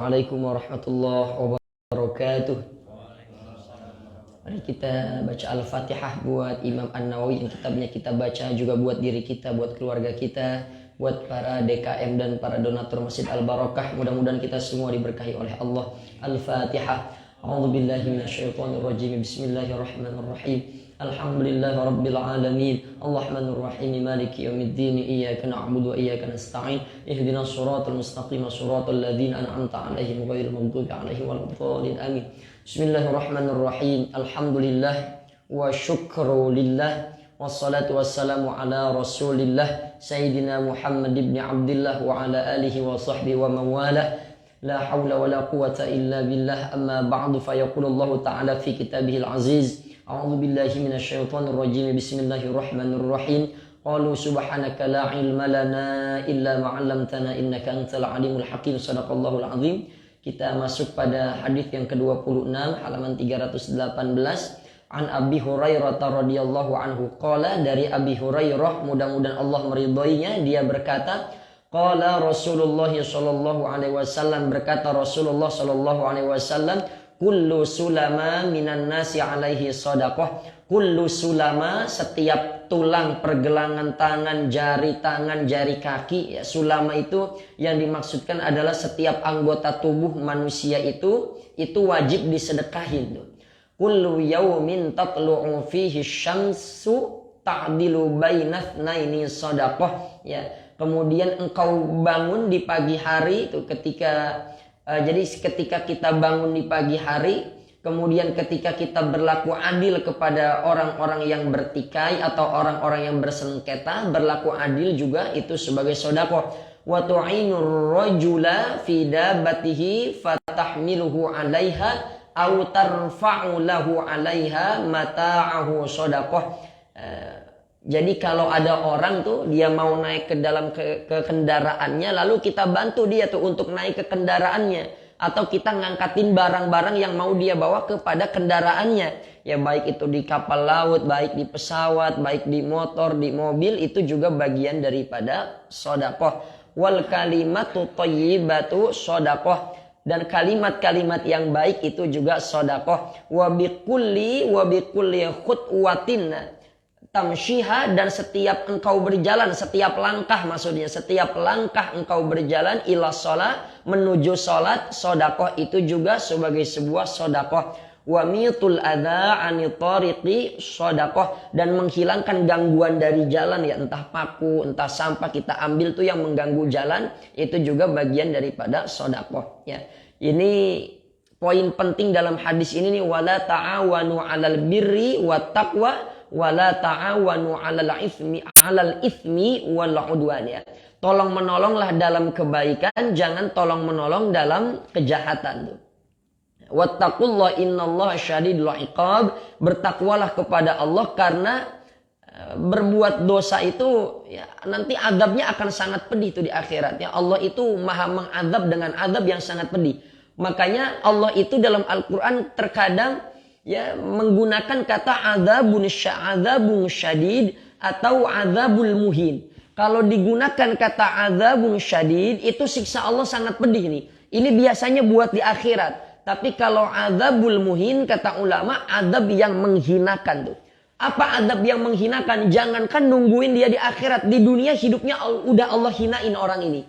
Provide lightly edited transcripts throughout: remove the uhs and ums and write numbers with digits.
Assalamualaikum warahmatullahi wabarakatuh. Mari kita baca Al-Fatihah buat Imam An-Nawawi yang kitabnya kita baca, juga buat diri kita, buat keluarga kita, buat para DKM dan para donatur Masjid Al-Barakah. Mudah-mudahan kita semua diberkahi oleh Allah. Al-Fatihah. A'udzubillahi minasyaitonirrajim. Bismillahirrahmanirrahim. Alhamdulillahi rabbil alamin. Arrahmanir rahim. Maliki yaumiddin. Iyyaka na'budu wa iyyaka nasta'in. Ihdinas siratal mustaqim. Siratal ladzina an'amta 'alaihim ghairil maghdubi 'alaihim waladdallin. Amin. Bismillahirrahmanirrahim. Alhamdulillah wa syukru lillah. Wassalatu wassalamu ala rasulillah Sayyidina Muhammad ibn Abdullah wa ala alihi wa sahbihi wa mawalah. La hawla wa la quwata illa billah. Amma ba'du, fayaqulullahu ta'ala fi kitabihil aziz. A'udzu billahi minasyaitonir rajim. Bismillahirrahmanirrahim. Qalu subhanaka la ilma lana illa ma 'allamtana innaka antal alimul hakim. Shadaqallahul azim. Kita masuk pada hadis yang ke-26 halaman 318. An Abi Hurairah radhiyallahu anhu qala, dari Abi Hurairah, mudah-mudahan Allah meridhoinya, dia berkata, qala Rasulullah sallallahu alaihi wasallam, berkata Rasulullah sallallahu alaihi wasallam, kullu sulama minan nasi alaihi shadaqah. Kullu sulama, setiap tulang pergelangan tangan, jari kaki, ya, sulama itu yang dimaksudkan adalah setiap anggota tubuh manusia itu wajib disedekahin tuh. Kullu yaumin tatlu'u fihi syamsu ta'dilu bainathnaini shadaqah, ya. Kemudian engkau bangun di pagi hari itu ketika kita bangun di pagi hari, kemudian ketika kita berlaku adil kepada orang-orang yang bertikai atau orang-orang yang bersengketa, berlaku adil juga itu sebagai sedekah. Wa tu'inur rajula fi dabbatihi fatahmiluhu 'alaiha aw tarfa'u lahu 'alaiha mata'ahu sedekah. Jadi kalau ada orang tuh dia mau naik ke dalam ke kendaraannya, lalu kita bantu dia tuh untuk naik ke kendaraannya, atau kita ngangkatin barang-barang yang mau dia bawa kepada kendaraannya, ya, baik itu di kapal laut, baik di pesawat, baik di motor, di mobil, itu juga bagian daripada sedekah. Wal kalimatu thayyibatu sedekah, dan kalimat-kalimat yang baik itu juga sedekah. Wa bikulli khutwatin tamshiha, dan setiap engkau berjalan, setiap langkah, maksudnya setiap langkah engkau berjalan ila sholat, menuju sholat, sedekah itu juga sebagai sebuah sedekah. Wa mitul adza anit tariqi sedekah, dan menghilangkan gangguan dari jalan, ya, entah paku, entah sampah kita ambil tuh yang mengganggu jalan, itu juga bagian daripada sedekah, ya. Ini poin penting dalam hadis ini nih, wala ta'awanu 'alal birri wat taqwa wala ta'awanu 'alal itsmi wal 'udwan, ya. Tolong menolonglah dalam kebaikan, jangan tolong menolong dalam kejahatan tuh. Wattaqullaha innallaha syadidul 'iqab, bertakwalah kepada Allah karena berbuat dosa itu, ya, nanti azabnya akan sangat pedih tuh di akhirat, ya. Allah itu maha mengazab dengan azab yang sangat pedih. Makanya Allah itu dalam Al-Quran terkadang, ya, menggunakan kata azabun syadid atau azabul muhin. Kalau digunakan kata azabun syadid, itu siksa Allah sangat pedih nih. Ini biasanya buat di akhirat. Tapi kalau azabul muhin, kata ulama, azab yang menghinakan tuh. Apa azab yang menghinakan? Jangankan nungguin dia di akhirat, di dunia hidupnya udah Allah hinain orang ini.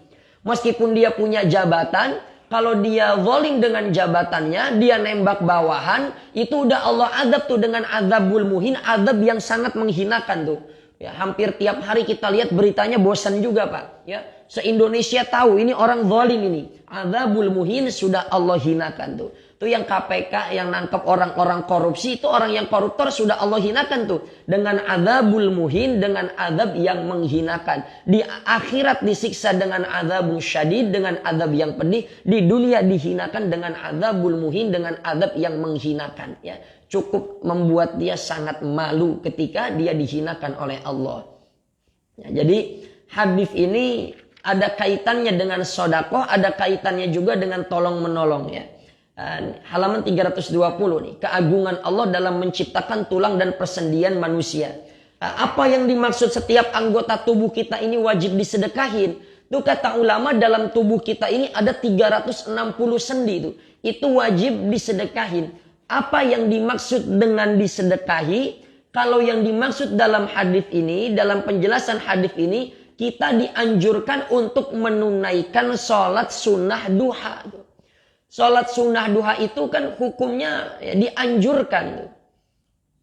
Meskipun dia punya jabatan, kalau dia zalim dengan jabatannya, dia nembak bawahan, itu udah Allah azab tuh dengan azabul muhin, azab yang sangat menghinakan tuh. Ya, hampir tiap hari kita lihat beritanya, bosan juga, Pak. Ya, se-Indonesia tahu ini orang zalim ini. Azabul muhin sudah Allah hinakan tuh. Itu yang KPK yang nangkep orang-orang korupsi, itu orang yang koruptor sudah Allah hinakan tuh. Dengan azabul muhin, dengan azab yang menghinakan. Di akhirat disiksa dengan azabul syadid, dengan azab yang pedih. Di dunia dihinakan dengan azabul muhin, dengan azab yang menghinakan. Ya, cukup membuat dia sangat malu ketika dia dihinakan oleh Allah. Ya, jadi hadis ini ada kaitannya dengan sedekah, ada kaitannya juga dengan tolong menolong, ya. Halaman 320 nih, keagungan Allah dalam menciptakan tulang dan persendian manusia. Apa yang dimaksud setiap anggota tubuh kita ini wajib disedekahin? Itu kata ulama dalam tubuh kita ini ada 360 sendi itu. Itu wajib disedekahin. Apa yang dimaksud dengan disedekahi? Kalau yang dimaksud dalam hadis ini, dalam penjelasan hadis ini, kita dianjurkan untuk menunaikan sholat sunnah duha. Sholat sunnah duha itu kan hukumnya ya, dianjurkan.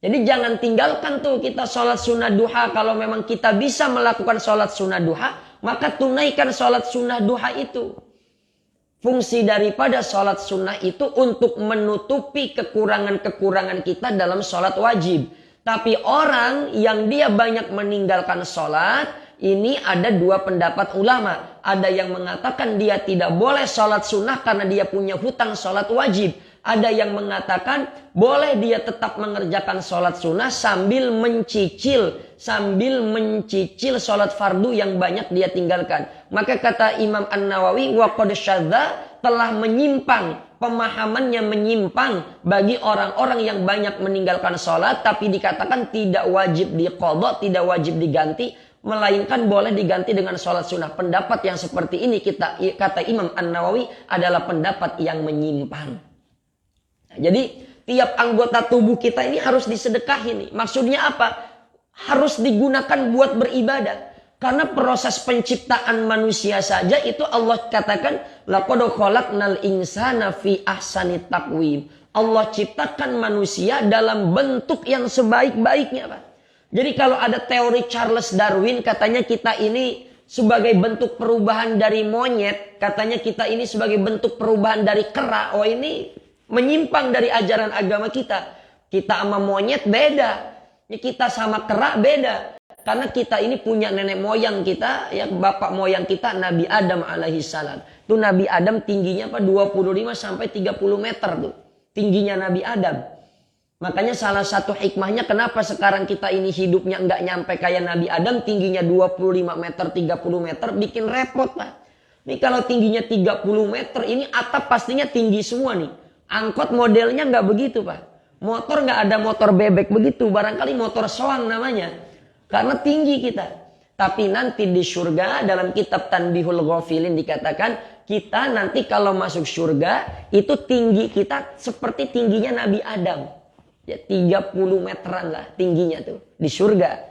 Jadi jangan tinggalkan tuh kita sholat sunnah duha. Kalau memang kita bisa melakukan sholat sunnah duha, maka tunaikan sholat sunnah duha itu. Fungsi daripada sholat sunnah itu untuk menutupi kekurangan-kekurangan kita dalam sholat wajib. Tapi orang yang dia banyak meninggalkan sholat, ini ada dua pendapat ulama. Ada yang mengatakan dia tidak boleh sholat sunnah karena dia punya hutang sholat wajib. Ada yang mengatakan boleh dia tetap mengerjakan sholat sunnah sambil mencicil sholat fardu yang banyak dia tinggalkan. Maka kata Imam An-Nawawi, wa qad syadza, telah menyimpang, pemahamannya menyimpang bagi orang-orang yang banyak meninggalkan sholat tapi dikatakan tidak wajib diqadha, tidak wajib diganti, melainkan boleh diganti dengan sholat sunnah. Pendapat yang seperti ini kata Imam An-Nawawi adalah pendapat yang menyimpang. Jadi tiap anggota tubuh kita ini harus disedekahin nih. Maksudnya apa? Harus digunakan buat beribadah. Karena proses penciptaan manusia saja itu Allah katakan laqad khalaqnal insana fi ahsani taqwim. Allah ciptakan manusia dalam bentuk yang sebaik-baiknya, Pak. Jadi kalau ada teori Charles Darwin katanya kita ini sebagai bentuk perubahan dari monyet, katanya kita ini sebagai bentuk perubahan dari kera. Oh, ini menyimpang dari ajaran agama kita. Kita sama monyet beda. Kita sama kera beda. Karena kita ini punya nenek moyang kita, ya bapak moyang kita Nabi Adam alaihissalam. Itu Nabi Adam tingginya 25 sampai 30 meter tuh. Tingginya Nabi Adam. Makanya salah satu hikmahnya kenapa sekarang kita ini hidupnya enggak nyampe kayak Nabi Adam, tingginya 25 meter, 30 meter, bikin repot, Pak. Ini kalau tingginya 30 meter, ini atap pastinya tinggi semua nih. Angkot modelnya nggak begitu, Pak. Motor nggak ada motor bebek begitu. Barangkali motor soang namanya. Karena tinggi kita. Tapi nanti di surga dalam kitab Tanbihul Ghafilin dikatakan kita nanti kalau masuk surga itu tinggi kita seperti tingginya Nabi Adam. Ya 30 meteran lah tingginya tuh di surga.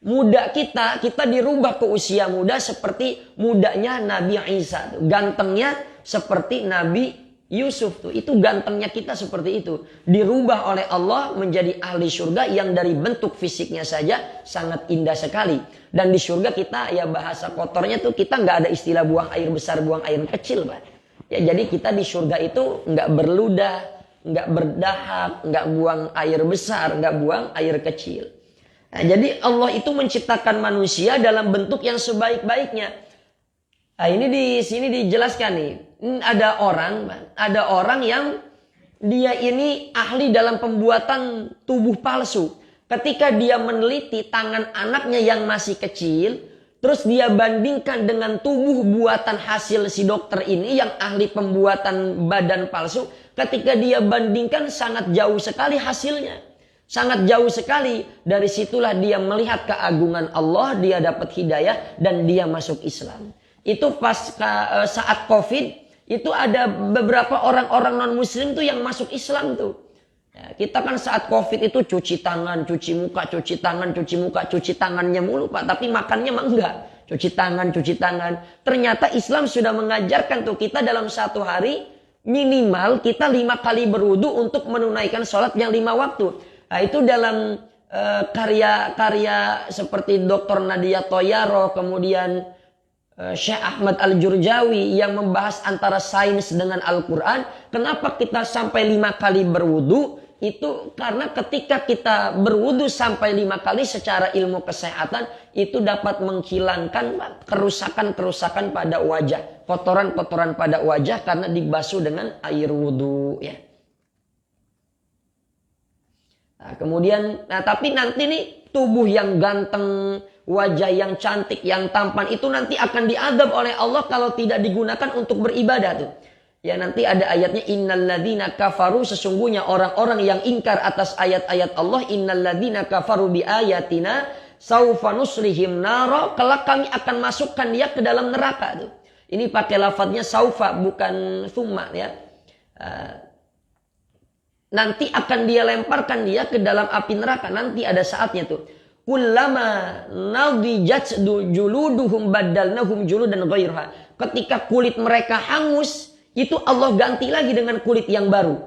Muda kita dirubah ke usia muda seperti mudanya Nabi Isa. Gantengnya seperti Nabi Yusuf tuh, itu gantengnya kita seperti itu. Dirubah oleh Allah menjadi ahli surga yang dari bentuk fisiknya saja sangat indah sekali. Dan di surga kita ya bahasa kotornya tuh kita nggak ada istilah buang air besar, buang air kecil, Pak. Ya jadi kita di surga itu nggak berludah, nggak berdahak, nggak buang air besar, nggak buang air kecil. Nah, jadi Allah itu menciptakan manusia dalam bentuk yang sebaik-baiknya. Nah, ini di sini dijelaskan nih. Ada orang yang dia ini ahli dalam pembuatan tubuh palsu. Ketika dia meneliti tangan anaknya yang masih kecil, terus dia bandingkan dengan tubuh buatan hasil si dokter ini yang ahli pembuatan badan palsu, ketika dia bandingkan sangat jauh sekali hasilnya. Sangat jauh sekali. Dari situlah dia melihat keagungan Allah, dia dapat hidayah dan dia masuk Islam. Itu pas saat Covid, itu ada beberapa orang-orang non-muslim tuh yang masuk Islam tuh. Ya, kita kan saat Covid itu cuci tangan, cuci muka, cuci tangan, cuci muka, cuci tangannya mulu, Pak. Tapi makannya mah enggak. Cuci tangan, cuci tangan. Ternyata Islam sudah mengajarkan tuh kita dalam satu hari minimal kita 5 kali berwudu untuk menunaikan sholat yang 5 waktu. Nah, itu dalam karya-karya seperti Dr. Nadia Toyaro, kemudian Syekh Ahmad Al-Jurjawi yang membahas antara sains dengan Al-Quran. Kenapa kita sampai 5 kali berwudu? Itu karena ketika kita berwudu sampai 5 kali secara ilmu kesehatan, itu dapat menghilangkan kerusakan-kerusakan pada wajah. Kotoran-kotoran pada wajah karena dibasuh dengan air wudu. Ya. Nah, kemudian, tapi nanti nih tubuh yang ganteng, wajah yang cantik, yang tampan itu nanti akan diadab oleh Allah kalau tidak digunakan untuk beribadah tuh. Ya nanti ada ayatnya innalladzina kafaru, sesungguhnya orang-orang yang ingkar atas ayat-ayat Allah, innalladzina kafaru biayatina saufa nuslihim naro, kelak kami akan masukkan dia ke dalam neraka tuh. Ini pakai lafadznya saufa bukan thumma ya. Nanti akan dia lemparkan dia ke dalam api neraka. Nanti ada saatnya tuh. Kullama nadijat juluduhum badalnahum juludan ghairha. Ketika kulit mereka hangus, itu Allah ganti lagi dengan kulit yang baru.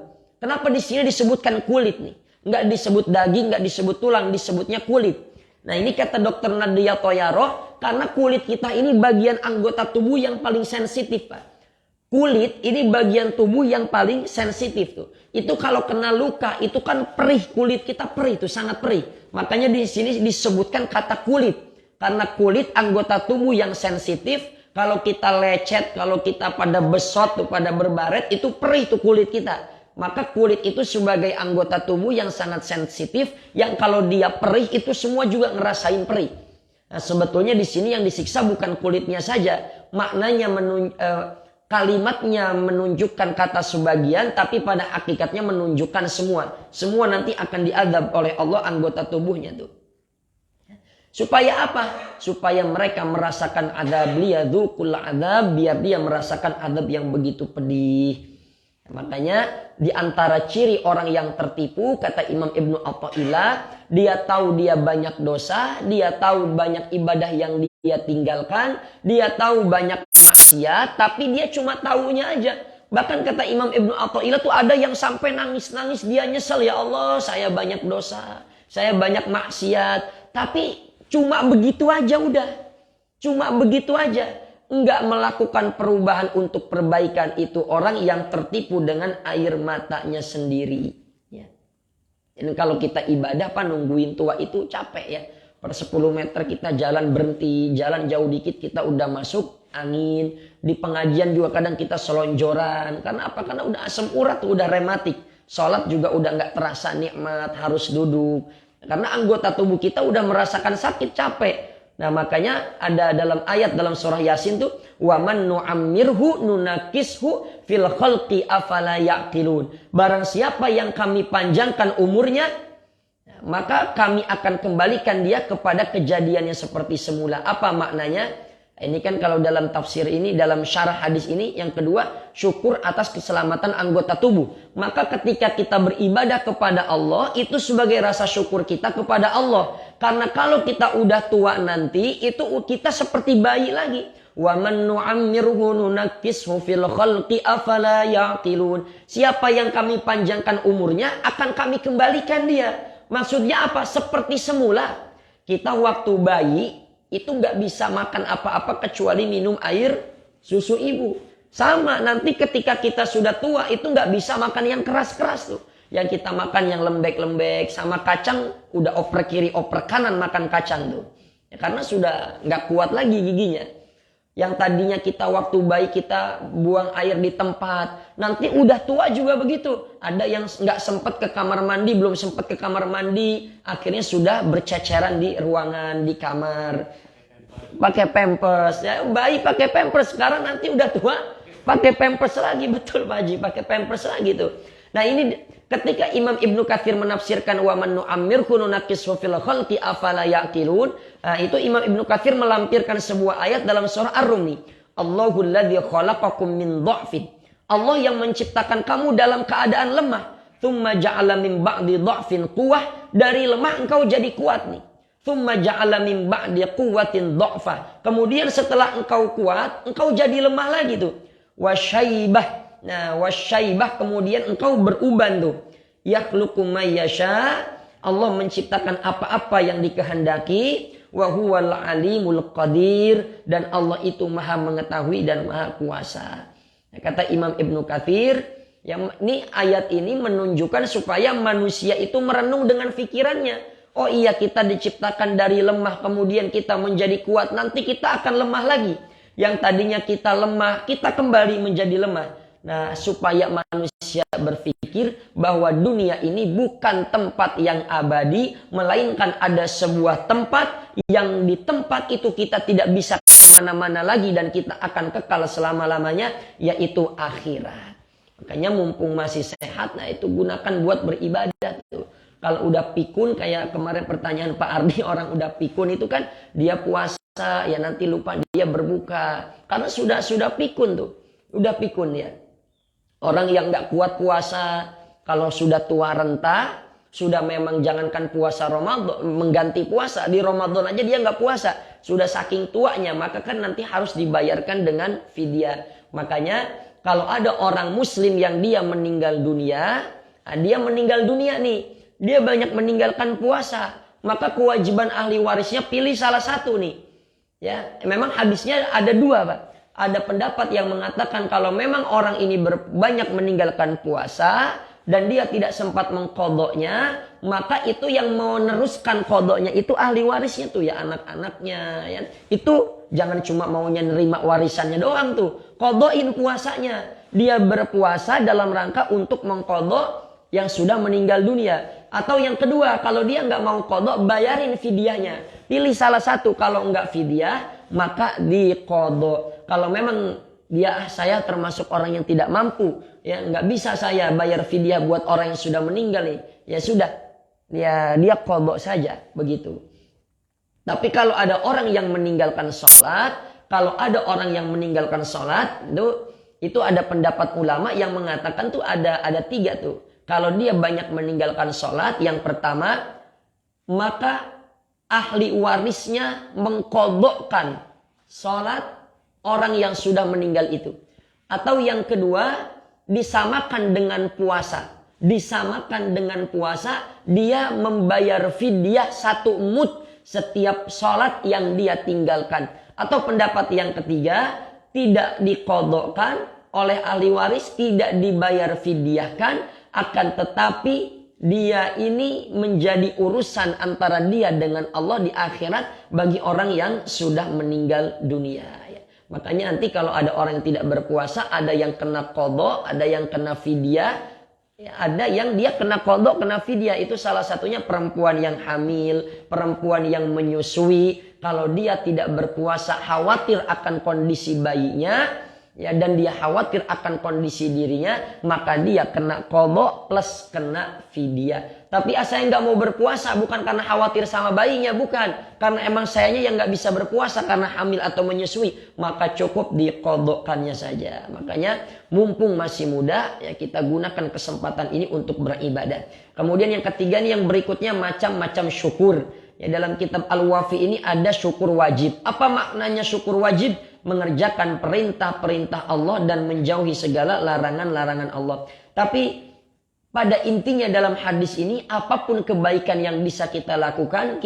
Kenapa di sini disebutkan kulit nih? Enggak disebut daging, enggak disebut tulang, disebutnya kulit. Nah ini kata Dr. Nadia Toyaro, karena kulit kita ini bagian anggota tubuh yang paling sensitif, Pak. Kulit ini bagian tubuh yang paling sensitif tuh. Itu kalau kena luka itu kan perih, kulit kita perih itu sangat perih. Makanya di sini disebutkan kata kulit. Karena kulit anggota tubuh yang sensitif, kalau kita lecet, kalau kita pada besot tuh, pada berbaret itu perih tuh kulit kita. Maka kulit itu sebagai anggota tubuh yang sangat sensitif, yang kalau dia perih itu semua juga ngerasain perih. Nah, sebetulnya di sini yang disiksa bukan kulitnya saja, maknanya kalimatnya menunjukkan kata sebagian, tapi pada hakikatnya menunjukkan semua. Semua nanti akan diadab oleh Allah anggota tubuhnya tuh. Supaya apa? Supaya mereka merasakan adab, liyadzuqul adab, biar dia merasakan adab yang begitu pedih. Makanya di antara ciri orang yang tertipu, kata Imam Ibnu Athaillah, dia tahu dia banyak dosa, dia tahu banyak ibadah yang dia tinggalkan, dia tahu banyak maksiat, tapi dia cuma tahunya aja. Bahkan kata Imam Ibnu Athaillah tuh ada yang sampai nangis-nangis, dia nyesel, ya Allah saya banyak dosa, saya banyak maksiat, tapi cuma begitu aja udah. Cuma begitu aja. Enggak melakukan perubahan untuk perbaikan, itu orang yang tertipu dengan air matanya sendiri. Ya. Dan kalau kita ibadah Pak, nungguin tua itu capek ya. Per 10 meter kita jalan berhenti, jalan jauh dikit kita udah masuk angin. Di pengajian juga kadang kita selonjoran. Karena apa? Karena udah asam urat, udah rematik. Sholat juga udah nggak terasa nikmat, harus duduk. Karena anggota tubuh kita udah merasakan sakit, capek. Nah makanya ada dalam ayat dalam surah Yasin tuh, wa man nu'ammirhu nunakishu fil khalqi afala yaqilun. Barang siapa yang kami panjangkan umurnya, maka kami akan kembalikan dia kepada kejadiannya seperti semula. Apa maknanya? Ini kan kalau dalam tafsir ini, dalam syarah hadis ini, yang kedua, syukur atas keselamatan anggota tubuh. Maka ketika kita beribadah kepada Allah, itu sebagai rasa syukur kita kepada Allah. Karena kalau kita udah tua nanti, itu kita seperti bayi lagi. Wa man nu'ammirhu nunakkishu fil khalqi afala yaqilun. Siapa yang kami panjangkan umurnya, akan kami kembalikan dia. Maksudnya apa? Seperti semula. Kita waktu bayi, itu nggak bisa makan apa-apa kecuali minum air susu ibu. Sama nanti ketika kita sudah tua itu nggak bisa makan yang keras-keras tuh. Yang kita makan yang lembek-lembek, sama kacang udah oper kiri oper kanan makan kacang tuh. Ya, karena sudah nggak kuat lagi giginya. Yang tadinya kita waktu bayi kita buang air di tempat, nanti udah tua juga begitu. Ada yang nggak sempat ke kamar mandi, belum sempat ke kamar mandi, akhirnya sudah berceceran di ruangan, di kamar. Pakai pampers, ya bayi pakai pampers, sekarang nanti udah tua pakai pampers lagi, betul Pak Haji, pakai pampers lagi tuh. Nah ini ketika Imam Ibnu Katsir menafsirkan wa man nu'ammirhu nunakkishu fil khalqi afala yaqilun, nah, itu Imam Ibnu Katsir melampirkan sebuah ayat dalam surah Ar-Rum nih. Allahul ladzi khalaqakum min dha'fin. Allah yang menciptakan kamu dalam keadaan lemah. Tsumma ja'ala min ba'di dha'fin quwwah, dari lemah engkau jadi kuat nih. Tsumma ja'ala min ba'di quwwatin dha'fa. Kemudian setelah engkau kuat, engkau jadi lemah lagi tuh. Wasyaibah. Nah, wasyaibah kemudian engkau beruban tuh. Yakhluqu may yasha. Allah menciptakan apa-apa yang dikehendaki. Wa huwal alimul qadir, dan Allah itu Maha mengetahui dan Maha kuasa. Nah, kata Imam Ibnu Katsir, yang ini ayat ini menunjukkan supaya manusia itu merenung dengan pikirannya. Oh iya, kita diciptakan dari lemah, kemudian kita menjadi kuat, nanti kita akan lemah lagi. Yang tadinya kita lemah, kita kembali menjadi lemah. Nah, supaya manusia berpikir bahwa dunia ini bukan tempat yang abadi, melainkan ada sebuah tempat yang di tempat itu kita tidak bisa kemana-mana lagi dan kita akan kekal selama-lamanya, yaitu akhirat. Makanya mumpung masih sehat, nah itu gunakan buat beribadah tuh. Kalau udah pikun kayak kemarin pertanyaan Pak Ardi, orang udah pikun itu kan dia puasa ya nanti lupa dia berbuka. Karena sudah pikun tuh. Udah pikun ya. Orang yang nggak kuat puasa kalau sudah tua renta, sudah memang jangankan puasa Ramadan, mengganti puasa di Ramadan aja dia nggak puasa, sudah saking tuanya, maka kan nanti harus dibayarkan dengan fidyah. Makanya kalau ada orang Muslim yang dia meninggal dunia nih, dia banyak meninggalkan puasa, maka kewajiban ahli warisnya pilih salah satu nih. Ya, memang hadisnya ada dua, Pak. Ada pendapat yang mengatakan kalau memang orang ini banyak meninggalkan puasa dan dia tidak sempat mengkodoknya, maka itu yang mau meneruskan kodoknya itu ahli warisnya tuh ya, anak-anaknya ya. Itu jangan cuma maunya nerima warisannya doang tuh, kodokin puasanya. Dia berpuasa dalam rangka untuk mengkodok yang sudah meninggal dunia. Atau yang kedua, kalau dia nggak mau kodok, bayarin fidyahnya. Pilih salah satu. Kalau nggak fidyah, maka dikodok. Kalau memang saya termasuk orang yang tidak mampu, ya nggak bisa saya bayar fidyah buat orang yang sudah meninggal nih, ya sudah, dia kodok saja begitu. Tapi kalau ada orang yang meninggalkan sholat, itu ada pendapat ulama yang mengatakan tuh ada tiga tuh. Kalau dia banyak meninggalkan sholat, yang pertama, maka ahli warisnya mengkodokkan sholat orang yang sudah meninggal itu. Atau yang kedua, disamakan dengan puasa. Dia membayar fidyah 1 mud setiap sholat yang dia tinggalkan. Atau pendapat yang ketiga, tidak dikodokkan oleh ahli waris, tidak dibayar fidyahkan, akan tetapi dia ini menjadi urusan antara dia dengan Allah di akhirat bagi orang yang sudah meninggal dunia. Ya. Makanya nanti kalau ada orang yang tidak berpuasa, ada yang kena qadha, ada yang kena fidyah, ya, ada yang dia kena qadha, kena fidyah. Itu salah satunya perempuan yang hamil, perempuan yang menyusui. Kalau dia tidak berpuasa, khawatir akan kondisi bayinya, ya, dan dia khawatir akan kondisi dirinya, maka dia kena qadha plus kena fidyah. Tapi saya nggak mau berpuasa bukan karena khawatir sama bayinya, bukan, karena emang sayanya yang nggak bisa berpuasa karena hamil atau menyusui, maka cukup diqadhakannya saja. Makanya mumpung masih muda, ya kita gunakan kesempatan ini untuk beribadah. Kemudian yang ketiga nih, yang berikutnya macam-macam syukur. Ya, dalam kitab Al-Wafi ini ada syukur wajib. Apa maknanya syukur wajib? Mengerjakan perintah-perintah Allah dan menjauhi segala larangan-larangan Allah. Tapi pada intinya dalam hadis ini, apapun kebaikan yang bisa kita lakukan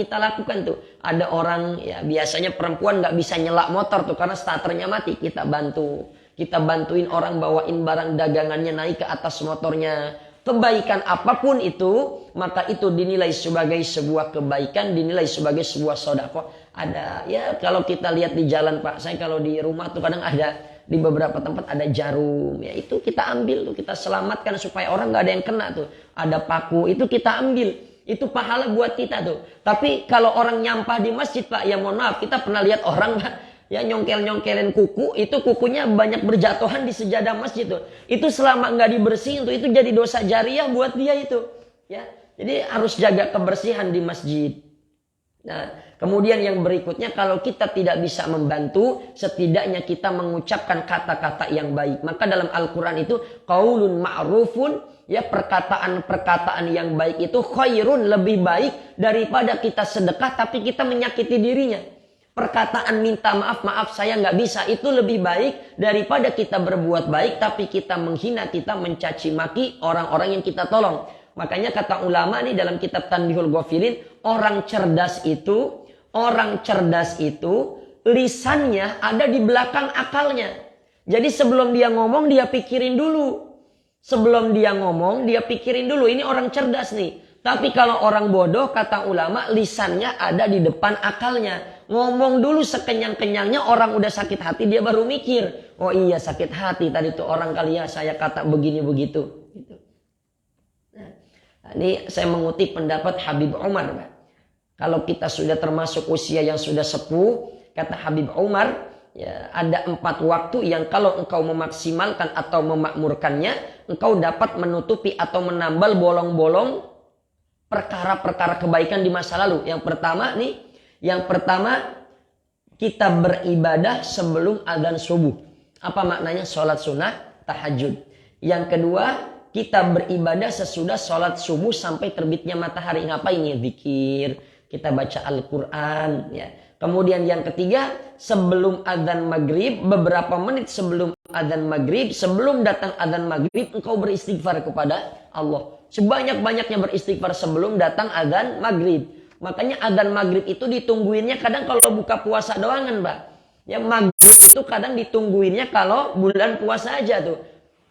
tuh. Ada orang, ya biasanya perempuan nggak bisa nyelak motor tuh karena starternya mati, kita bantu. Kita bantuin orang bawain barang dagangannya naik ke atas motornya. Kebaikan apapun itu, maka itu dinilai sebagai sebuah kebaikan, dinilai sebagai sebuah sedekah. Ada, ya kalau kita lihat di jalan, Pak, saya kalau di rumah tuh kadang ada, di beberapa tempat ada jarum, ya itu kita ambil tuh, kita selamatkan supaya orang nggak ada yang kena tuh. Ada paku, itu kita ambil, itu pahala buat kita tuh. Tapi kalau orang nyampah di masjid, Pak, ya mohon maaf, kita pernah lihat orang, Pak, ya nyongkel-nyongkelin kuku, itu kukunya banyak berjatuhan di sejadah masjid tuh. Itu selama nggak dibersihin tuh, itu jadi dosa jariah buat dia itu. Ya, jadi harus jaga kebersihan di masjid. Nah, kemudian yang berikutnya, kalau kita tidak bisa membantu, setidaknya kita mengucapkan kata-kata yang baik. Maka dalam Al-Quran itu qaulun ma'rufun, ya perkataan-perkataan yang baik itu khairun, lebih baik daripada kita sedekah tapi kita menyakiti dirinya. Perkataan minta maaf saya nggak bisa, itu lebih baik daripada kita berbuat baik tapi kita menghina, kita mencaci maki orang-orang yang kita tolong. Makanya kata ulama nih dalam kitab Tanbihul Ghafilin, orang cerdas itu lisannya ada di belakang akalnya. Jadi sebelum dia ngomong dia pikirin dulu. Ini orang cerdas nih. Tapi kalau orang bodoh, kata ulama, lisannya ada di depan akalnya. Ngomong dulu sekenyang-kenyangnya, orang udah sakit hati dia baru mikir. Oh iya, sakit hati tadi tuh orang kali ya, saya kata begini begitu. Nah, ini saya mengutip pendapat Habib Umar. Kalau kita sudah termasuk usia yang sudah sepuh, kata Habib Umar, ya, ada 4 waktu yang kalau engkau memaksimalkan atau memakmurkannya, engkau dapat menutupi atau menambal bolong-bolong perkara-perkara kebaikan di masa lalu. Yang pertama kita beribadah sebelum adzan subuh. Apa maknanya? Sholat sunnah, tahajud. Yang kedua, kita beribadah sesudah sholat subuh sampai terbitnya matahari. Ngapain ya? Zikir, kita baca Al-Quran. Ya. Kemudian yang ketiga, sebelum adzan maghrib, beberapa menit sebelum adzan maghrib, sebelum datang adzan maghrib, engkau beristighfar kepada Allah. Sebanyak-banyaknya beristighfar sebelum datang adzan maghrib. Makanya adzan maghrib itu ditungguinnya kadang kalau buka puasa doang kan, Mbak. Ya maghrib itu kadang ditungguinnya kalau bulan puasa aja tuh.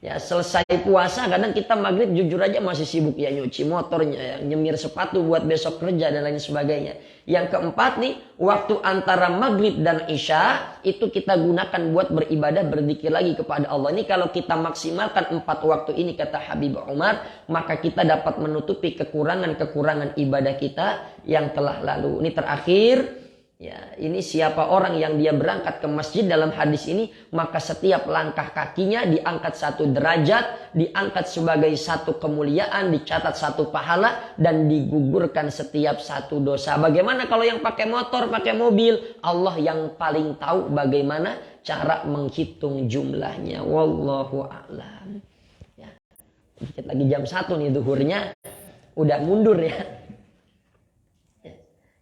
Ya selesai puasa kadang kita maghrib jujur aja masih sibuk ya nyuci motornya, ya, nyemir sepatu buat besok kerja dan lain sebagainya. Yang keempat nih, waktu antara maghrib dan isya itu kita gunakan buat beribadah, berzikir lagi kepada Allah. Ini kalau kita maksimalkan 4 waktu ini kata Habib Umar, maka kita dapat menutupi kekurangan-kekurangan ibadah kita yang telah lalu. Ini terakhir. Ya, ini siapa orang yang dia berangkat ke masjid dalam hadis ini, maka setiap langkah kakinya diangkat 1 derajat, diangkat sebagai 1 kemuliaan, dicatat 1 pahala, dan digugurkan setiap 1 dosa. Bagaimana kalau yang pakai motor, pakai mobil? Allah yang paling tahu bagaimana cara menghitung jumlahnya. Wallahu a'lam. Ya, dikit lagi jam 1 nih duhurnya, udah mundur ya.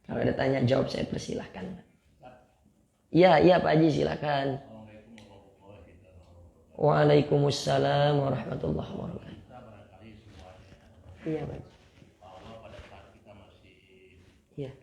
Kalau ada tanya jawab saya persilahkan. Iya Pak Haji silakan. Waalaikumsalam warahmatullahi wabarakatuh. Iya Pak. Iya.